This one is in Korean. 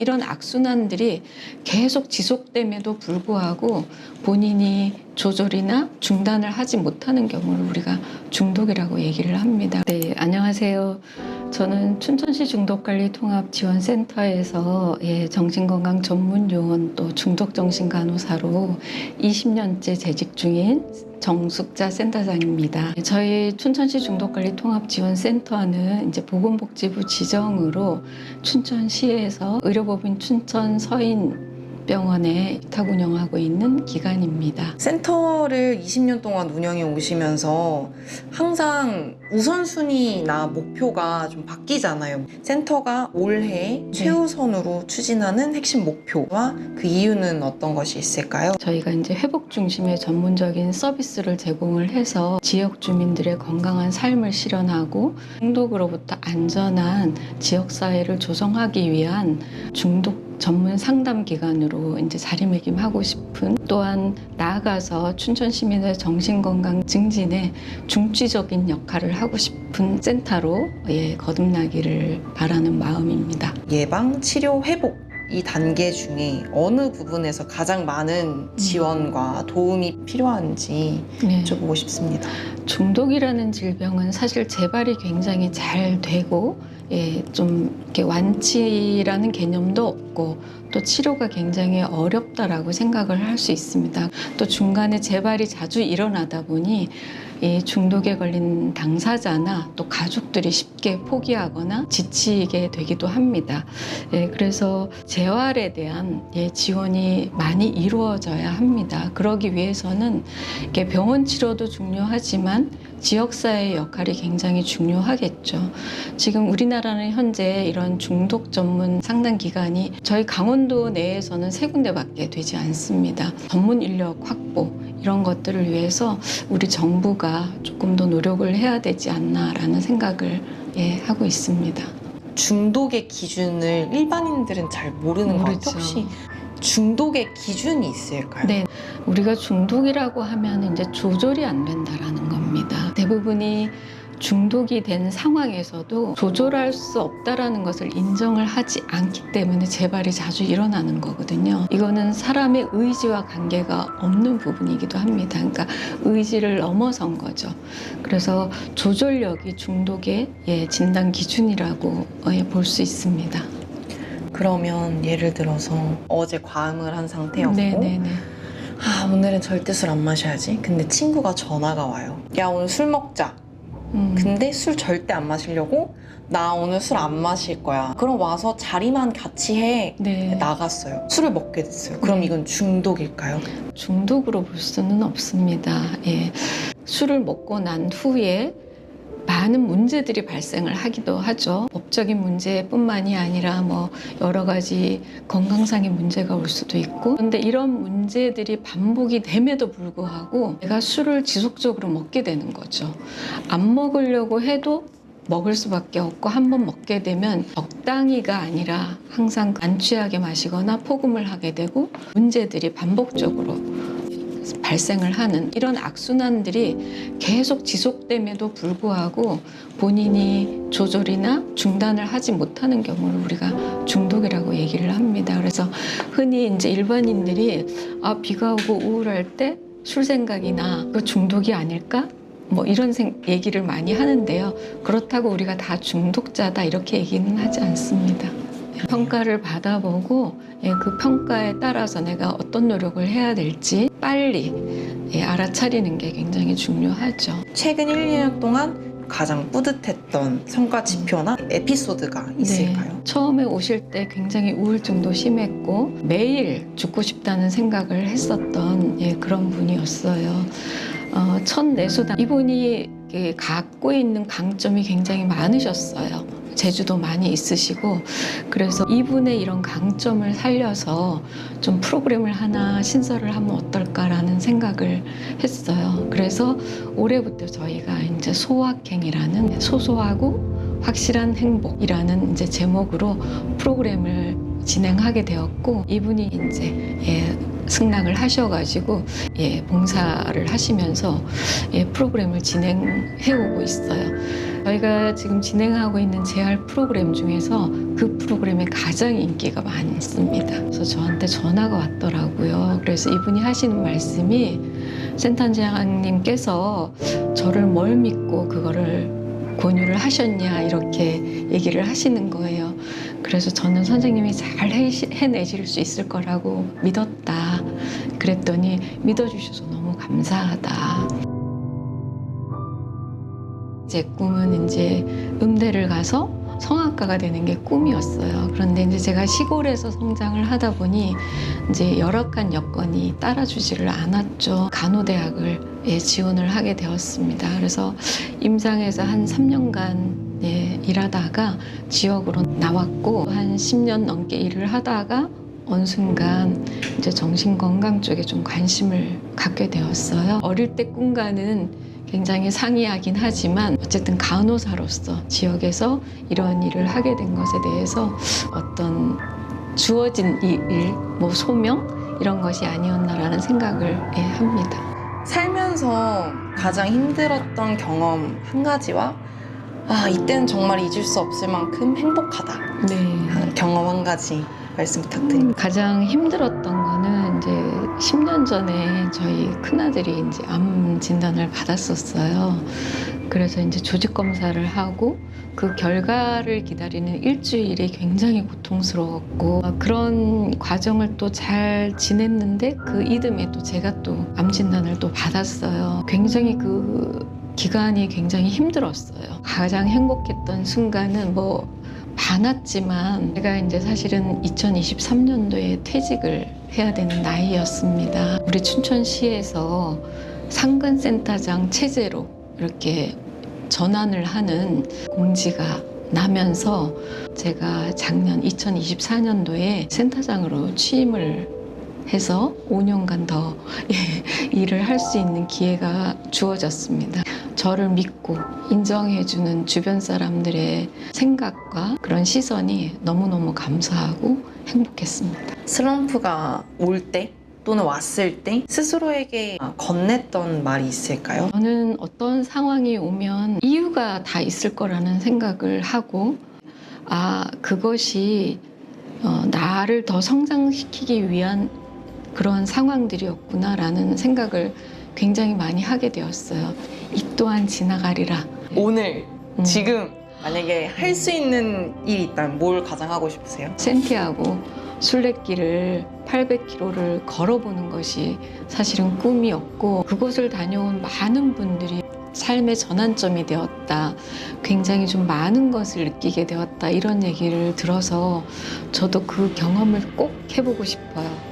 이런 악순환들이 계속 지속됨에도 불구하고 본인이 조절이나 중단을 하지 못하는 경우를 우리가 중독이라고 얘기를 합니다. 네, 안녕하세요. 저는 춘천시 중독관리통합지원센터에서 정신건강 전문 요원 또 중독정신간호사로 20년째 재직 중인 정숙자 센터장입니다. 저희 춘천시 중독관리통합지원센터는 이제 보건복지부 지정으로 춘천시에서 의료법인 춘천 서인병원에 위탁 운영하고 있는 기관입니다. 센터를 20년 동안 운영해 오시면서 항상 우선순위나 목표가 좀 바뀌잖아요. 센터가 올해 최우선으로 추진하는 핵심 목표와 그 이유는 어떤 것이 있을까요? 저희가 이제 회복 중심의 전문적인 서비스를 제공을 해서 지역 주민들의 건강한 삶을 실현하고 중독으로부터 안전한 지역 사회를 조성하기 위한 중독 전문 상담 기관으로 이제 자리매김하고 싶은, 또한 나아가서 춘천 시민의 정신건강 증진에 중추적인 역할을 하고 싶은 센터로 거듭나기를 바라는 마음입니다. 예방, 치료, 회복 이 단계 중에 어느 부분에서 가장 많은 지원과 도움이 필요한지 여쭤보고 싶습니다. 중독이라는 질병은 사실 재발이 굉장히 잘 되고 좀 이렇게 완치라는 개념도 없고 또 치료가 굉장히 어렵다라고 생각을 할 수 있습니다. 또 중간에 재발이 자주 일어나다 보니 이 중독에 걸린 당사자나 또 가족들이 쉽게 포기하거나 지치게 되기도 합니다. 그래서 재활에 대한 지원이 많이 이루어져야 합니다. 그러기 위해서는 병원 치료도 중요하지만 지역사회의 역할이 굉장히 중요하겠죠. 지금 우리나라는 현재 이런 중독 전문 상담 기관이 저희 강원도 내에서는 3군데밖에 되지 않습니다. 전문 인력 확보 이런 것들을 위해서 우리 정부가 조금 더 노력을 해야 되지 않나라는 생각을 하고 있습니다. 중독의 기준을 일반인들은 잘 모르는 것 같아요. 혹시 중독의 기준이 있을까요? 네, 우리가 중독이라고 하면 이제 조절이 안 된다라는 겁니다. 대부분이 중독이 된 상황에서도 조절할 수 없다라는 것을 인정을 하지 않기 때문에 재발이 자주 일어나는 거거든요. 이거는 사람의 의지와 관계가 없는 부분이기도 합니다. 그러니까 의지를 넘어선 거죠. 그래서 조절력이 중독의 진단 기준이라고 볼 수 있습니다. 그러면 예를 들어서 어제 과음을 한 상태였고 오늘은 절대 술 안 마셔야지. 근데 친구가 전화가 와요. 야, 오늘 술 먹자. 근데 술 절대 안 마시려고 나 오늘 술 안 마실 거야. 그럼 와서 자리만 같이 해. 나갔어요. 술을 먹게 됐어요. 그럼 이건 중독일까요? 중독으로 볼 수는 없습니다. 술을 먹고 난 후에 많은 문제들이 발생을 하기도 하죠. 법적인 문제뿐만이 아니라 여러 가지 건강상의 문제가 올 수도 있고, 그런데 이런 문제들이 반복이 됨에도 불구하고 내가 술을 지속적으로 먹게 되는 거죠. 안 먹으려고 해도 먹을 수밖에 없고, 한번 먹게 되면 적당히가 아니라 항상 안 취하게 마시거나 폭음을 하게 되고 문제들이 반복적으로 발생을 하는 이런 악순환들이 계속 지속됨에도 불구하고 본인이 조절이나 중단을 하지 못하는 경우를 우리가 중독이라고 얘기를 합니다. 그래서 흔히 이제 일반인들이 비가 오고 우울할 때 술 생각이 나, 그 중독이 아닐까? 이런 얘기를 많이 하는데요. 그렇다고 우리가 다 중독자다 이렇게 얘기는 하지 않습니다. 평가를 받아보고 그 평가에 따라서 내가 어떤 노력을 해야 될지 빨리 알아차리는 게 굉장히 중요하죠. 최근 1, 2년 동안 가장 뿌듯했던 성과 지표나 에피소드가 있을까요? 처음에 오실 때 굉장히 우울증도 심했고 매일 죽고 싶다는 생각을 했었던 그런 분이었어요. 첫 내수당 이분이 갖고 있는 강점이 굉장히 많으셨어요. 재주도 많이 있으시고, 그래서 이분의 이런 강점을 살려서 좀 프로그램을 하나 신설을 하면 어떨까라는 생각을 했어요. 그래서 올해부터 저희가 이제 소확행이라는 소소하고 확실한 행복이라는 이제 제목으로 프로그램을 진행하게 되었고, 이분이 이제 승낙을 하셔가지고 봉사를 하시면서 프로그램을 진행해 오고 있어요. 저희가 지금 진행하고 있는 재활 프로그램 중에서 그 프로그램에 가장 인기가 많습니다. 그래서 저한테 전화가 왔더라고요. 그래서 이분이 하시는 말씀이 센터장님께서 저를 뭘 믿고 그거를 권유를 하셨냐 이렇게 얘기를 하시는 거예요. 그래서 저는 선생님이 잘 해내실 수 있을 거라고 믿었다. 그랬더니 믿어주셔서 너무 감사하다. 제 꿈은 이제 음대를 가서 성악가가 되는 게 꿈이었어요. 그런데 이제 제가 시골에서 성장을 하다 보니 이제 열악한 여건이 따라주지를 않았죠. 간호대학을 지원을 하게 되었습니다. 그래서 임상에서 한 3년간 일하다가 지역으로 나왔고 한 10년 넘게 일을 하다가 어느 순간 이제 정신건강 쪽에 좀 관심을 갖게 되었어요. 어릴 때 꿈과는 굉장히 상이하긴 하지만 어쨌든 간호사로서 지역에서 이런 일을 하게 된 것에 대해서 어떤 주어진 일, 뭐 소명 이런 것이 아니었나라는 생각을 합니다. 살면서 가장 힘들었던 경험 한 가지와 이때는 정말 잊을 수 없을 만큼 행복하다 하는 경험 한 가지 말씀 부탁드립니다. 가장 힘들었던 거는 이제 10년 전에 저희 큰아들이 이제 암 진단을 받았었어요. 그래서 이제 조직 검사를 하고 그 결과를 기다리는 일주일이 굉장히 고통스러웠고 그런 과정을 또 잘 지냈는데 그 이듬해 또 제가 또 암 진단을 또 받았어요. 굉장히 그 기간이 굉장히 힘들었어요. 가장 행복했던 순간은 많았지만 제가 이제 사실은 2023년도에 퇴직을 해야 되는 나이였습니다. 우리 춘천시에서 상근센터장 체제로 이렇게 전환을 하는 공지가 나면서 제가 작년 2024년도에 센터장으로 취임을 해서 5년간 더 일을 할 수 있는 기회가 주어졌습니다. 저를 믿고 인정해주는 주변 사람들의 생각과 그런 시선이 너무너무 감사하고 행복했습니다. 슬럼프가 올 때 또는 왔을 때 스스로에게 건넸던 말이 있을까요? 저는 어떤 상황이 오면 이유가 다 있을 거라는 생각을 하고 그것이 나를 더 성장시키기 위한 그런 상황들이었구나라는 생각을 굉장히 많이 하게 되었어요. 이 또한 지나가리라. 오늘 지금 만약에 할 수 있는 일이 있다면 뭘 가장 하고 싶으세요? 센티아고 순례길을 800km를 걸어보는 것이 사실은 꿈이었고 그곳을 다녀온 많은 분들이 삶의 전환점이 되었다. 굉장히 좀 많은 것을 느끼게 되었다. 이런 얘기를 들어서 저도 그 경험을 꼭 해보고 싶어요.